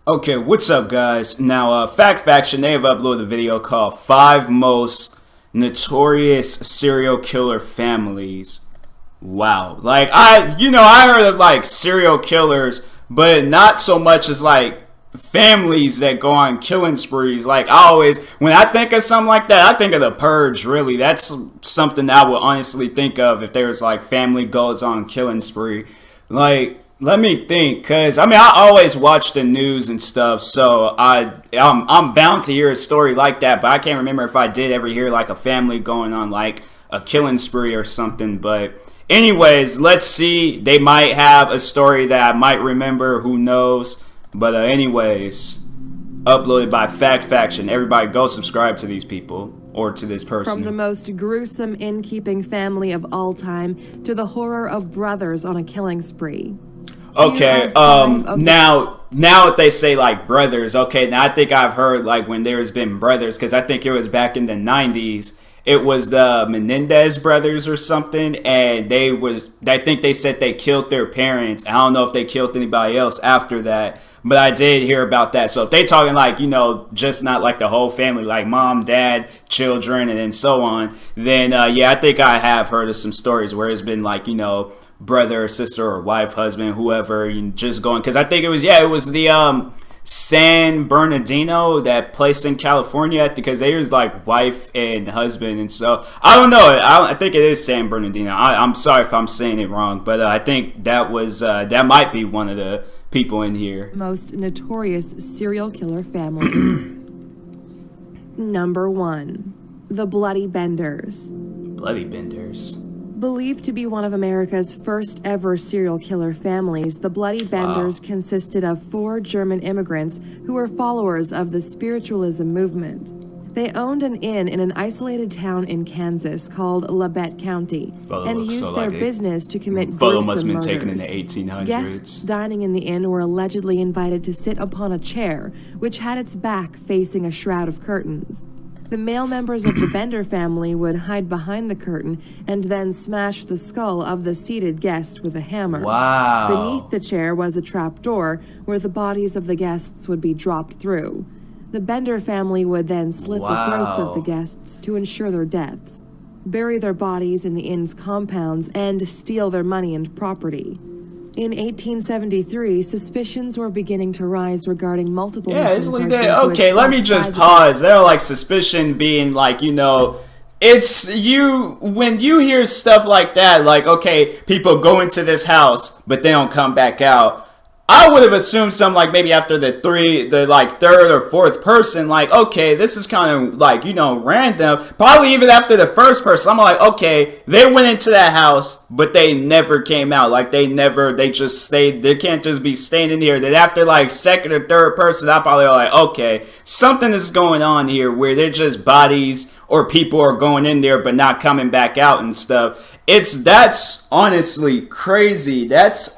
Okay, what's up, guys? Now, Fact Faction, they have uploaded a video called 5 Most Notorious Serial Killer Families. Wow. Like, I heard of, like, serial killers, but not so much as, like, families that go on killing sprees. Like, when I think of something like that, I think of The Purge, really. That's something I would honestly think of if there's, like, family goes on killing spree. Like, let me think, because, I always watch the news and stuff, so I'm bound to hear a story like that, but I can't remember if I did ever hear, like, a family going on, like, a killing spree or something. But anyways, let's see. They might have a story that I might remember, who knows. But anyways, uploaded by Fact Faction. Everybody go subscribe to these people, or to this person. From the most gruesome innkeeping family of all time to the horror of brothers on a killing spree. Okay, now if they say, like, brothers, okay, now I think I've heard, like, when there's been brothers, because I think it was back in the 90s, it was the Menendez brothers or something, and I think they said they killed their parents. I don't know if they killed anybody else after that, but I did hear about that. So if they talking, like, just not like the whole family, like mom, dad, children, and then so on, then yeah, I think I have heard of some stories where it's been, like, brother or sister or wife, husband, whoever, just going, because I think it was the San Bernardino, that place in California, because they was like wife and husband, and so I don't know. I think it is San Bernardino. I'm sorry if I'm saying it wrong, but I think that was that might be one of the people in here. Most notorious serial killer families. Number 1, the Bloody Benders. Bloody Benders. Believed to be one of America's first ever serial killer families, the Bloody Benders consisted of 4 German immigrants who were followers of the spiritualism movement. They owned an inn in an isolated town in Kansas called Labette County and used their business to commit gruesome must have been murders. Taken in the 1800s. Guests dining in the inn were allegedly invited to sit upon a chair, which had its back facing a shroud of curtains. The male members of the Bender family would hide behind the curtain and then smash the skull of the seated guest with a hammer. Wow. Beneath the chair was a trap door where the bodies of the guests would be dropped through. The Bender family would then slit the throats of the guests to ensure their deaths, bury their bodies in the inn's compounds, and steal their money and property. In 1873, suspicions were beginning to rise regarding multiple missing persons. Okay, let me just pause. There are, like, suspicion being, like, it's when you hear stuff like that, like, okay, people go into this house, but they don't come back out. I would have assumed something like maybe after the third or fourth person, like, okay, this is kind of like, random. Probably even after the first person, I'm like, okay, they went into that house, but they never came out. Like, they just stayed. They can't just be staying in here. Then after, like, second or third person, I probably like, okay, something is going on here where they're just bodies or people are going in there but not coming back out and stuff. That's honestly crazy. It's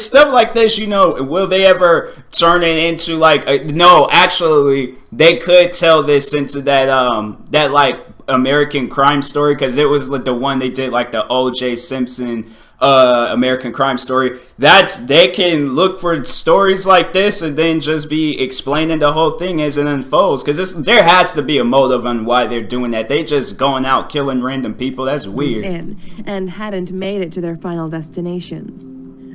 stuff like this, will they ever turn it into, like, no, actually, they could tell this into that like American Crime Story, because it was like the one they did, like the O.J. Simpson American Crime Story. They can look for stories like this and then just be explaining the whole thing as it unfolds, because there has to be a motive on why they're doing that. They just going out killing random people. That's weird. And hadn't made it to their final destinations.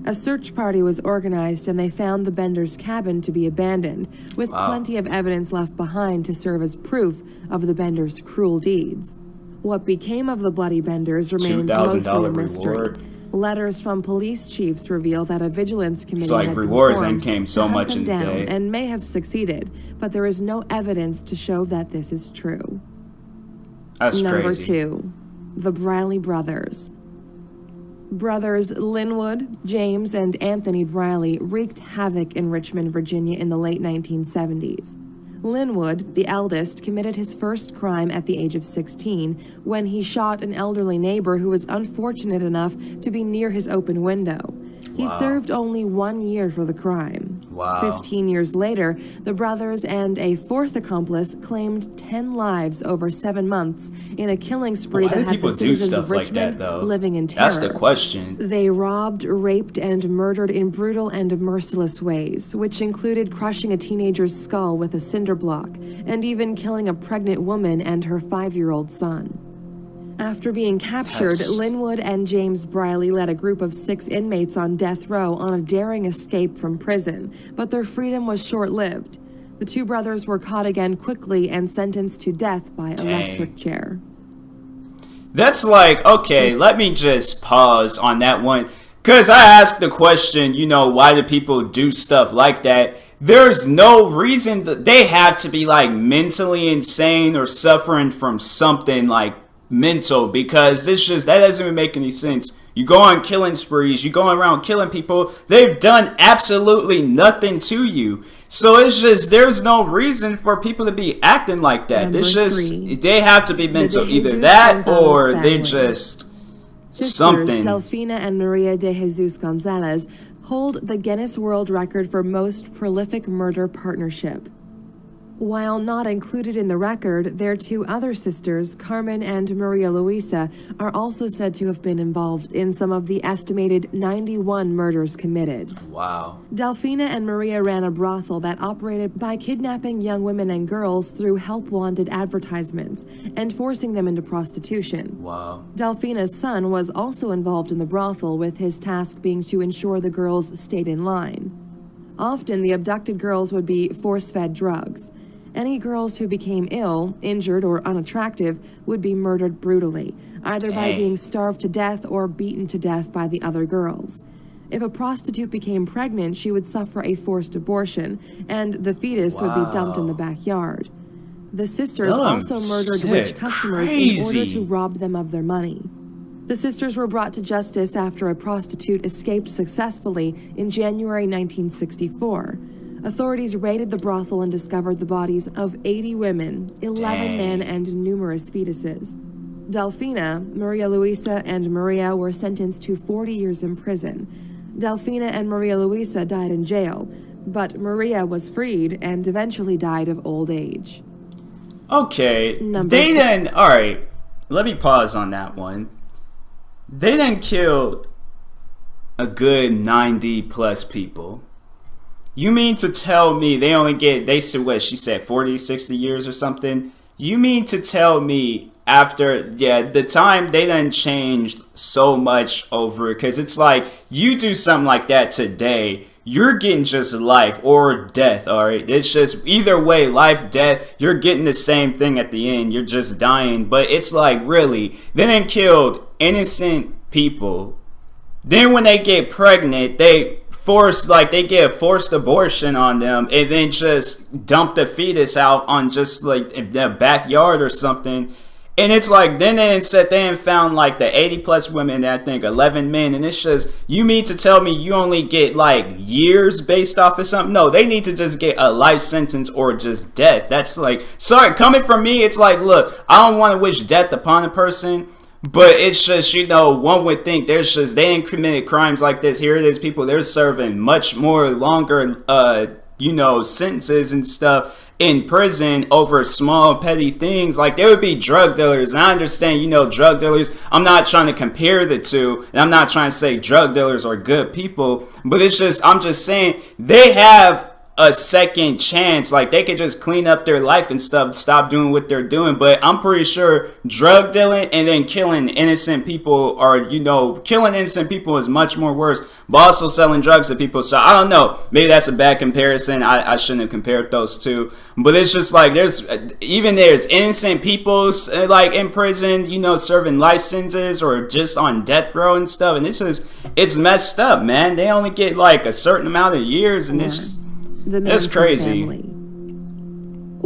A search party was organized and they found the Benders' cabin to be abandoned, with plenty of evidence left behind to serve as proof of the Benders' cruel deeds. What became of the Bloody Benders remains mostly a mystery. Reward. Letters from police chiefs reveal that a vigilance committee had rewards then came so much in the day, and may have succeeded, but there is no evidence to show that this is true. That's Number crazy. 2, the Briley brothers. Brothers Linwood, James, and Anthony Briley wreaked havoc in Richmond, Virginia in the late 1970s. Linwood, the eldest, committed his first crime at the age of 16 when he shot an elderly neighbor who was unfortunate enough to be near his open window. He served only 1 year for the crime. Wow. 15 years later, the brothers and a fourth accomplice claimed 10 lives over 7 months in a killing spree that had the citizens of Richmond living in terror. That's the question. They robbed, raped, and murdered in brutal and merciless ways, which included crushing a teenager's skull with a cinder block, and even killing a pregnant woman and her 5-year-old son. After being captured, Linwood and James Briley led a group of 6 inmates on death row on a daring escape from prison, but their freedom was short-lived. The 2 brothers were caught again quickly and sentenced to death by electric chair. That's like, okay, let me just pause on that one. Because I asked the question, you know, why do people do stuff like that? There's no reason that they have to be like mentally insane or suffering from something like mental, because it's just, that doesn't even make any sense. You go on killing sprees, you go around killing people, they've done absolutely nothing to you. So it's just, there's no reason for people to be acting like that. It's just, they have to be mental, either that or they just something. Delfina and Maria de Jesus Gonzales hold the Guinness World Record for most prolific murder partnership. While not included in the record, their 2 other sisters, Carmen and Maria Luisa, are also said to have been involved in some of the estimated 91 murders committed. Wow. Delfina and Maria ran a brothel that operated by kidnapping young women and girls through help-wanted advertisements and forcing them into prostitution. Wow. Delfina's son was also involved in the brothel, with his task being to ensure the girls stayed in line. Often, the abducted girls would be force-fed drugs. Any girls who became ill, injured, or unattractive would be murdered brutally, either by being starved to death or beaten to death by the other girls. If a prostitute became pregnant, she would suffer a forced abortion, and the fetus would be dumped in the backyard. The sisters also murdered rich customers in order to rob them of their money. The sisters were brought to justice after a prostitute escaped successfully in January 1964. Authorities raided the brothel and discovered the bodies of 80 women, 11 men, and numerous fetuses. Delfina, Maria Luisa, and Maria were sentenced to 40 years in prison. Delfina and Maria Luisa died in jail, but Maria was freed and eventually died of old age. Okay, they then, alright, let me pause on that one. They then killed a good 90 plus people. You mean to tell me they only get, they said what, she said 40, 60 years or something? You mean to tell me after, the time they done changed so much over, because it's like, you do something like that today, you're getting just life or death, alright? It's just, either way, life, death, you're getting the same thing at the end, you're just dying. But it's like, really, they done killed innocent people. Then when they get pregnant, they get a forced abortion on them, and then just dump the fetus out on just like the backyard or something. And it's like, then they sat there and found like the 80 plus women, I think 11 men, and it's just, you mean to tell me you only get like years based off of something? No, they need to just get a life sentence or just death. That's like, sorry, coming from me, it's like, look, I don't want to wish death upon a person, but it's just, you know, one would think there's just, they ain't committed crimes like this. Here it is, people, they're serving much more longer, you know, sentences and stuff in prison over small petty things. Like, there would be drug dealers, and I understand, you know, drug dealers, I'm not trying to compare the two, and I'm not trying to say drug dealers are good people, but it's just, I'm just saying, they have a second chance. Like, they could just clean up their life and stuff, stop doing what they're doing. But I'm pretty sure drug dealing and then killing innocent people, or, you know, killing innocent people is much more worse, but also selling drugs to people. So I don't know, maybe that's a bad comparison. I shouldn't have compared those two, but it's just like, there's innocent people like in prison, you know, serving life sentences or just on death row and stuff, and it's just, it's messed up, man. They only get like a certain amount of years, and it's that's crazy. Family.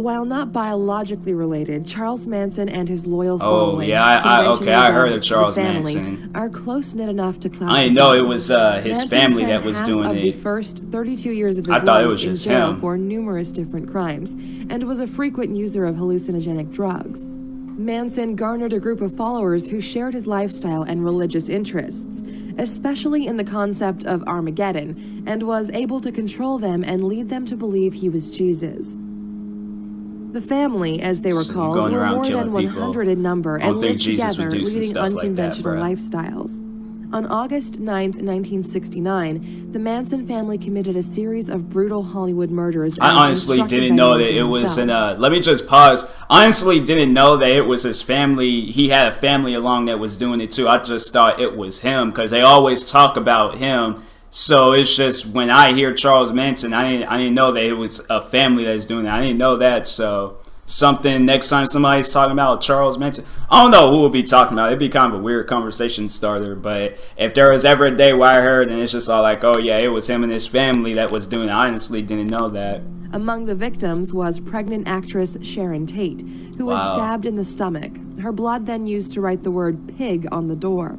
While not biologically related, Charles Manson and his loyal following, I heard of Charles Manson, are close-knit enough to classify. I didn't know it was his Manson family that was doing of it. The first 32 years of his I thought life it was just in jail him for numerous different crimes, and was a frequent user of hallucinogenic drugs. Manson garnered a group of followers who shared his lifestyle and religious interests, especially in the concept of Armageddon, and was able to control them and lead them to believe he was Jesus. The family, as they were called, were more than 100 in number and lived together, leading unconventional lifestyles. On August 9, 1969, the Manson family committed a series of brutal Hollywood murders. I honestly didn't know that it was let me just pause. Honestly didn't know that it was his family. He had a family along that was doing it too. I just thought it was him because they always talk about him. So it's just when I hear Charles Manson, I didn't know that it was a family that's doing it. I didn't know that. So something next time somebody's talking about Charles Manson, I don't know who will be talking about it. It'd be kind of a weird conversation starter. But if there was ever a day where I heard and it's just all like, oh yeah, it was him and his family that was doing it, I honestly didn't know that. Among the victims was pregnant actress Sharon Tate, who was stabbed in the stomach. Her blood then used to write the word pig on the door.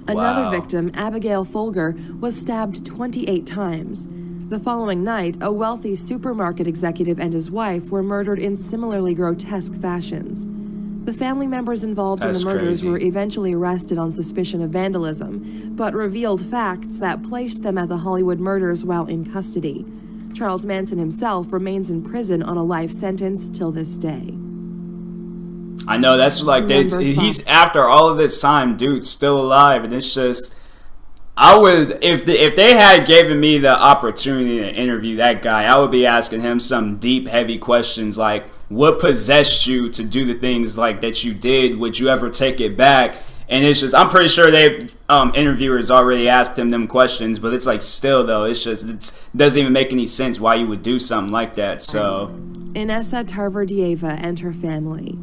Another victim, Abigail Folger, was stabbed 28 times. The following night, a wealthy supermarket executive and his wife were murdered in similarly grotesque fashions. The family members involved in the murders were eventually arrested on suspicion of vandalism, but revealed facts that placed them at the Hollywood murders while in custody. Charles Manson himself remains in prison on a life sentence till this day. I know, that's like, he's after all of this time, dude, still alive, and it's just, I would, if they had given me the opportunity to interview that guy, I would be asking him some deep, heavy questions like, what possessed you to do the things like that you did? Would you ever take it back? And it's just, I'm pretty sure they interviewers already asked him them questions, but it's like, still though, it's just, it doesn't even make any sense why you would do something like that. So Inessa Tarverdiyeva and her family.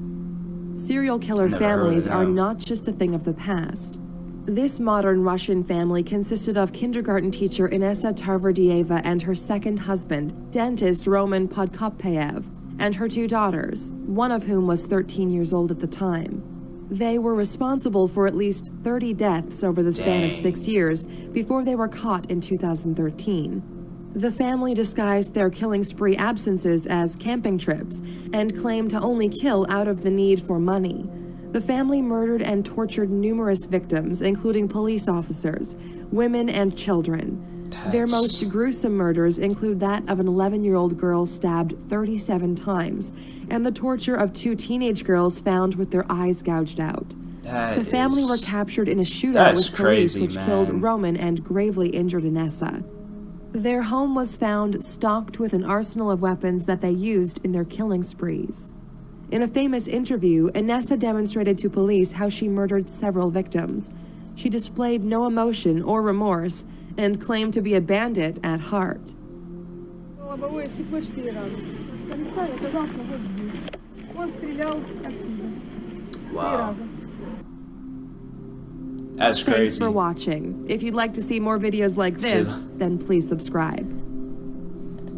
Serial killer families are not just a thing of the past. This modern Russian family consisted of kindergarten teacher Inessa Tarverdiyeva and her second husband, dentist Roman Podkopyaev, and her two daughters, one of whom was 13 years old at the time. They were responsible for at least 30 deaths over the span of 6 years before they were caught in 2013. The family disguised their killing spree absences as camping trips and claimed to only kill out of the need for money. The family murdered and tortured numerous victims, including police officers, women, and children. Their most gruesome murders include that of an 11-year-old girl stabbed 37 times, and the torture of two teenage girls found with their eyes gouged out. The family were captured in a shootout with police, which killed Roman and gravely injured Inessa. Their home was found stocked with an arsenal of weapons that they used in their killing sprees. In a famous interview, Inessa demonstrated to police how she murdered several victims. She displayed no emotion or remorse and claimed to be a bandit at heart. Wow. That's crazy. Thanks for watching. If you'd like to see more videos like this, then please subscribe.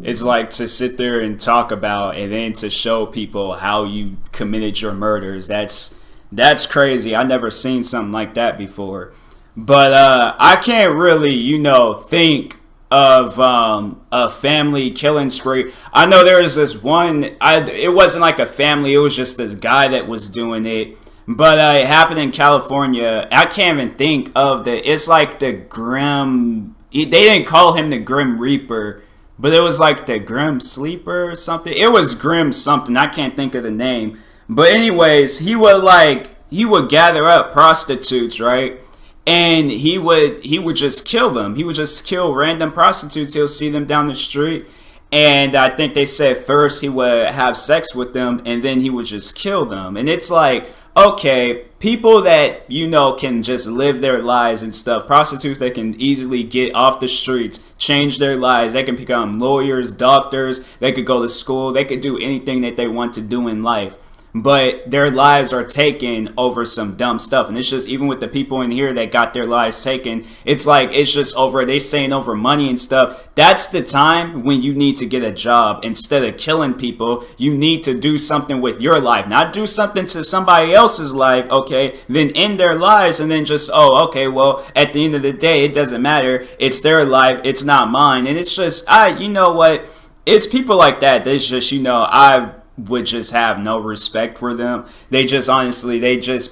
It's like to sit there and talk about and then to show people how you committed your murders. That's crazy. I never seen something like that before. But I can't really, think of a family killing spree. I know there was this one, it wasn't like a family, it was just this guy that was doing it. But it happened in California. I can't even think of it's like the Grim, they didn't call him the Grim Reaper, but it was like the Grim Sleeper or something. It was Grim something, I can't think of the name. But anyways, he would gather up prostitutes, right? And he would just kill them. He would just kill random prostitutes. He'll see them down the street. And I think they said first he would have sex with them and then he would just kill them. And it's like, okay, people that, can just live their lives and stuff. Prostitutes that can easily get off the streets, change their lives. They can become lawyers, doctors. They could go to school. They could do anything that they want to do in life. But their lives are taken over some dumb stuff. And it's just, even with the people in here that got their lives taken, it's like, it's just over, they saying over money and stuff. That's the time when you need to get a job. Instead of killing people, you need to do something with your life. Not do something to somebody else's life, okay, then end their lives and then just, oh, okay, well, at the end of the day, it doesn't matter. It's their life, it's not mine. And it's just, you know what? It's people like that. That's just, would just have no respect for them. They just honestly,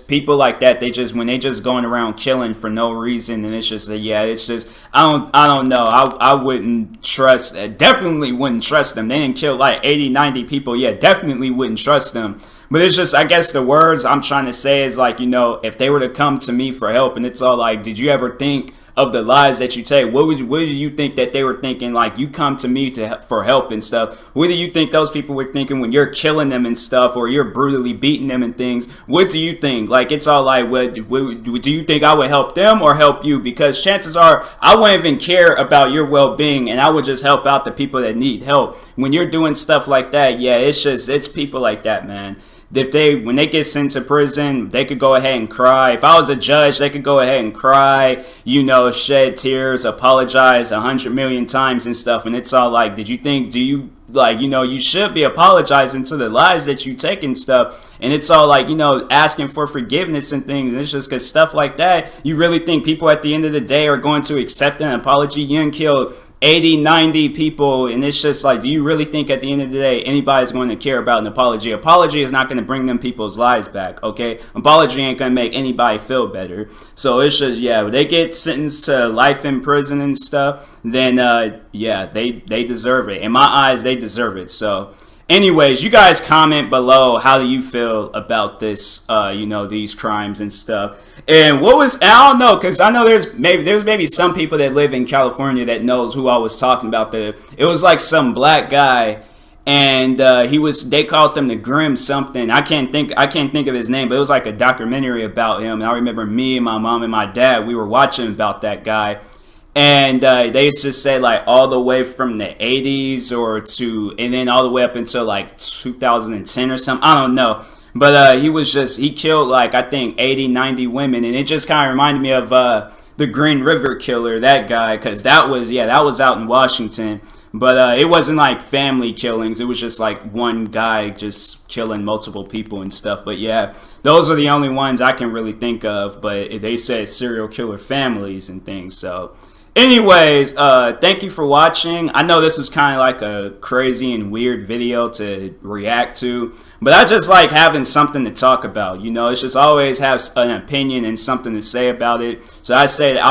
people like that, when they just going around killing for no reason, and it's just yeah, it's just I don't know. I wouldn't trust, definitely wouldn't trust them. They didn't kill like 80, 90 people. Yeah, definitely wouldn't trust them. But it's just, I guess the words I'm trying to say is like, if they were to come to me for help, and it's all like, did you ever think of the lies that you take? What do you think that they were thinking? Like, you come to me for help and stuff. What do you think those people were thinking when you're killing them and stuff, or you're brutally beating them and things? What do you think? Like, it's all like, what do you think I would help them or help you? Because chances are I wouldn't even care about your well-being, and I would just help out the people that need help. When you're doing stuff like that, yeah, it's people like that, man. When they get sent to prison, they could go ahead and cry. If I was a judge, they could go ahead and cry, shed tears, apologize 100 million times and stuff. And it's all like, you should be apologizing to the lies that you take and stuff. And it's all like, asking for forgiveness and things. And it's just because stuff like that, you really think people at the end of the day are going to accept an apology? You didn't kill 80, 90 people, and it's just like, do you really think at the end of the day anybody's going to care about an apology? Apology is not going to bring them people's lives back, okay? Apology ain't going to make anybody feel better. So it's just, yeah, when they get sentenced to life in prison and stuff, then yeah, they deserve it. In my eyes, they deserve it. So anyways, you guys comment below, how do you feel about this, these crimes and stuff. And I don't know, because I know there's maybe some people that live in California that knows who I was talking about. It was like some black guy, and they called him the Grim something. I can't think of his name, but it was like a documentary about him. And I remember me and my mom and my dad, we were watching about that guy. And they just said like all the way from the 80s and then all the way up until like 2010 or something. I don't know. But he killed like, I think 80, 90 women. And it just kind of reminded me of the Green River Killer, that guy. Because that was out in Washington. But it wasn't like family killings. It was just like one guy just killing multiple people and stuff. But yeah, those are the only ones I can really think of. But they said serial killer families and things. So anyways, thank you for watching. I know this is kind of like a crazy and weird video to react to, but I just like having something to talk about. It's just always have an opinion and something to say about it. So I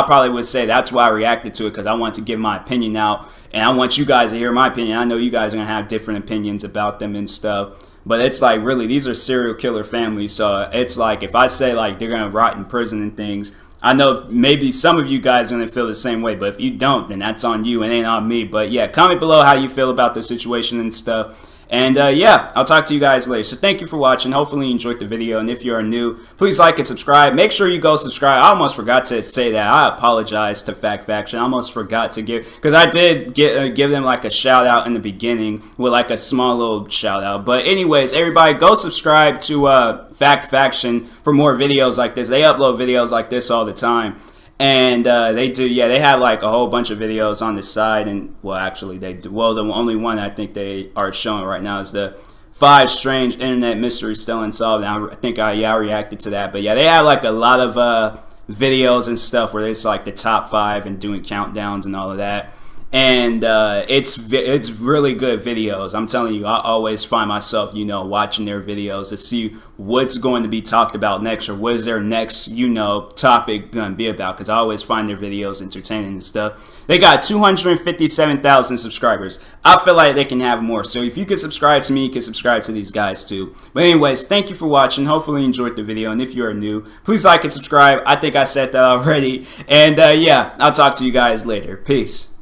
probably would say that's why I reacted to it, because I want to give my opinion out, and I want you guys to hear my opinion. I know you guys are going to have different opinions about them and stuff. But it's like, really, these are serial killer families. So it's like, if I say like they're going to rot in prison and things, I know maybe some of you guys are going to feel the same way, but if you don't, then that's on you and ain't on me. But yeah, comment below how you feel about the situation and stuff. And yeah, I'll talk to you guys later. So thank you for watching. Hopefully you enjoyed the video. And if you are new, please like and subscribe. Make sure you go subscribe. I almost forgot to say that. I apologize to Fact Faction. I almost forgot to because I did give them like a shout out in the beginning with like a small little shout out. But anyways, everybody go subscribe to Fact Faction for more videos like this. They upload videos like this all the time. And they have like a whole bunch of videos on the side, and well, actually they do. Well, the only one I think they are showing right now is the 5 strange internet mysteries still unsolved. And I think I reacted to that, but yeah, they have like a lot of videos and stuff where it's like the top 5 and doing countdowns and all of that. And it's really good videos. I'm telling you, I always find myself, watching their videos to see what's going to be talked about next, or what is their next, topic going to be about, because I always find their videos entertaining and stuff. They got 257,000 subscribers. I feel like they can have more. So if you can subscribe to me, you can subscribe to these guys too. But anyways, thank you for watching. Hopefully you enjoyed the video. And if you are new, please like and subscribe. I think I said that already. And yeah, I'll talk to you guys later. Peace.